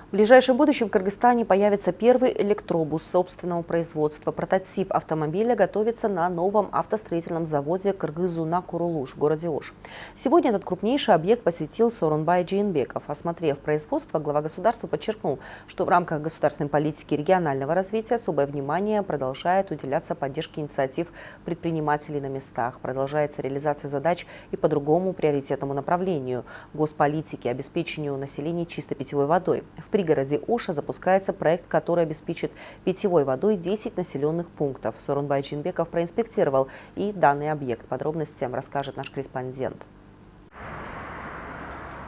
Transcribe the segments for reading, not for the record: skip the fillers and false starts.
В ближайшем будущем в Кыргызстане появится первый электробус собственного производства. Прототип автомобиля готовится на новом автостроительном заводе Кыргыз-Унаа-Курулуш в городе Ош. Сегодня этот крупнейший объект посетил Сооронбай Жээнбеков. Осмотрев производство, глава государства подчеркнул, что в рамках государственной политики регионального развития особое внимание продолжает уделяться поддержке инициатив предпринимателей на местах. Продолжается реализация задач и по другому приоритетному направлению – госполитики, обеспечению населения чистой питьевой водой. В пригороде Оша запускается проект, который обеспечит питьевой водой 10 населенных пунктов. Сооронбай Жээнбеков проинспектировал и данный объект. Подробности расскажет наш корреспондент.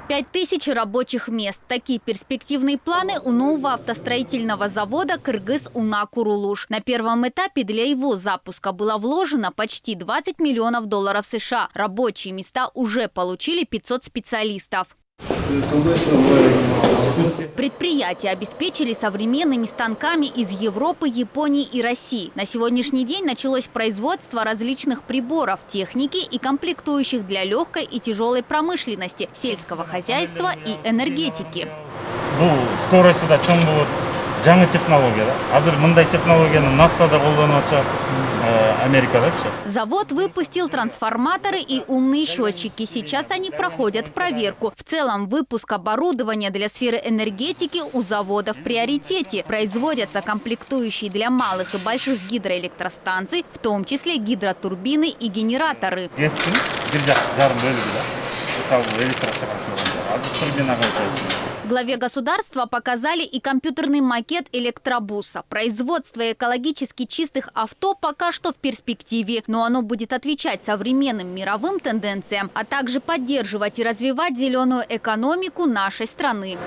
5000 рабочих мест. Такие перспективные планы у нового автостроительного завода Кыргыз-Унаа-Курулуш. На первом этапе для его запуска было вложено почти $20 миллионов США. Рабочие места уже получили 500 специалистов. Предприятия обеспечили современными станками из Европы, Японии и России. На сегодняшний день началось производство различных приборов, техники и комплектующих для легкой и тяжелой промышленности, сельского хозяйства и энергетики. Скорость жаңы технология. Азыр мындай технологияны НАСАда колдонуп атышат, Америкадачы. Завод выпустил трансформаторы и умные счетчики. Сейчас они проходят проверку. В целом выпуск оборудования для сферы энергетики у завода в приоритете. Производятся комплектующие для малых и больших гидроэлектростанций, в том числе гидротурбины и генераторы. Главе государства показали и компьютерный макет электробуса. Производство экологически чистых авто пока что в перспективе, но оно будет отвечать современным мировым тенденциям, а также поддерживать и развивать зеленую экономику нашей страны.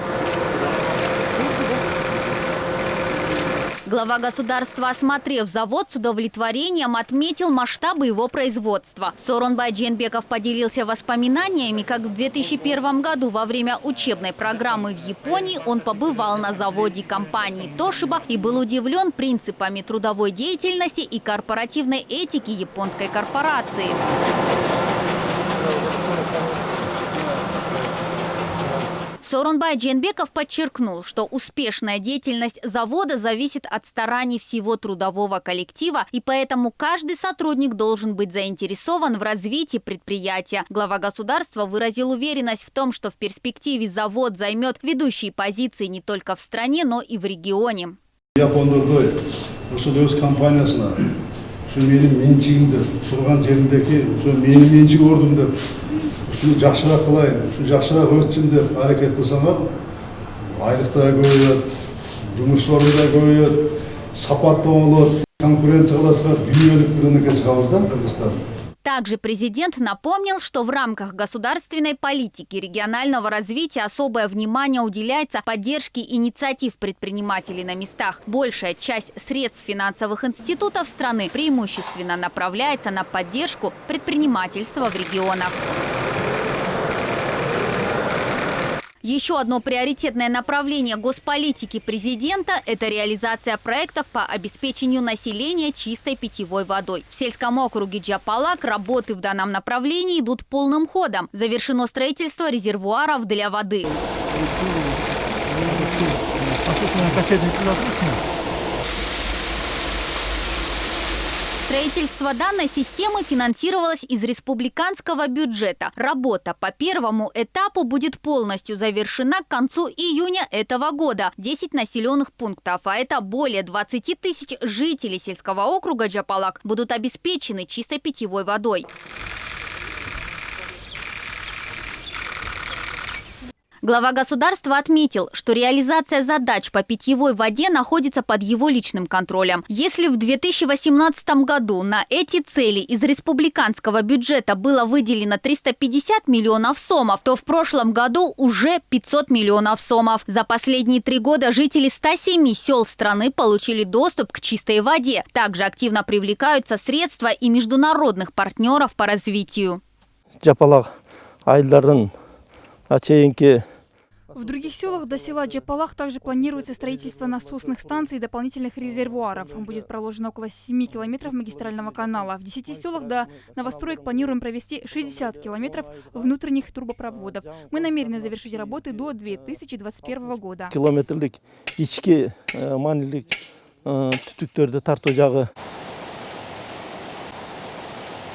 Глава государства, осмотрев завод, с удовлетворением отметил масштабы его производства. Сооронбай Жээнбеков поделился воспоминаниями, как в 2001 году во время учебной программы в Японии он побывал на заводе компании Toshiba и был удивлен принципами трудовой деятельности и корпоративной этики японской корпорации. Сооронбай Жээнбеков подчеркнул, что успешная деятельность завода зависит от стараний всего трудового коллектива, и поэтому каждый сотрудник должен быть заинтересован в развитии предприятия. Глава государства выразил уверенность в том, что в перспективе завод займет ведущие позиции не только в стране, но и в регионе. Жақсырақ қылайын, жақсырақ өтсін деп әрекет қылсаңар, айлықта көбейеді, жұмыс орында көбейеді, сапатты болады, конкуренцияласқа дүниелік рынокқа шығамыз да Кыргызстан. Также президент напомнил, что в рамках государственной политики регионального развития особое внимание уделяется поддержке инициатив предпринимателей на местах. Большая часть средств финансовых институтов страны преимущественно направляется на поддержку предпринимательства в регионах. Еще одно приоритетное направление госполитики президента – это реализация проектов по обеспечению населения чистой питьевой водой. В сельском округе Жапалак работы в данном направлении идут полным ходом. Завершено строительство резервуаров для воды. Строительство данной системы финансировалось из республиканского бюджета. Работа по первому этапу будет полностью завершена к концу июня этого года. 10 населенных пунктов, а это более 20 тысяч жителей сельского округа Жапалак, будут обеспечены чистой питьевой водой. Глава государства отметил, что реализация задач по питьевой воде находится под его личным контролем. Если в 2018 году на эти цели из республиканского бюджета было выделено 350 миллионов сомов, то в прошлом году уже 500 миллионов сомов. За последние 3 года жители 107 сел страны получили доступ к чистой воде. Также активно привлекаются средства и международных партнеров по развитию. В других селах до села Джапалах также планируется строительство насосных станций и дополнительных резервуаров. Будет проложено около 7 километров магистрального канала. В 10 селах до новостроек планируем провести 60 километров внутренних трубопроводов. Мы намерены завершить работы до 2021 года. Километрлік ички манилік түтүктөрдү тартуу жагы.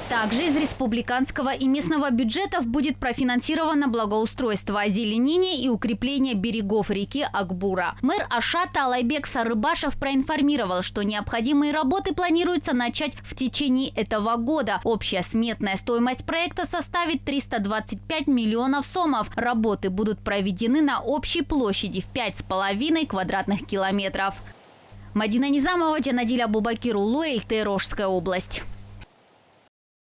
Также из республиканского и местного бюджетов будет профинансировано благоустройство, озеленение и укрепление берегов реки Акбура. Мэр Ашата Алайбек Сарыбашев проинформировал, что необходимые работы планируется начать в течение этого года. Общая сметная стоимость проекта составит 325 миллионов сомов. Работы будут проведены на общей площади в 5,5 квадратных километров. Мадина Низамова, Джанадиль Абубакир Улу, Эльте, Рожская область.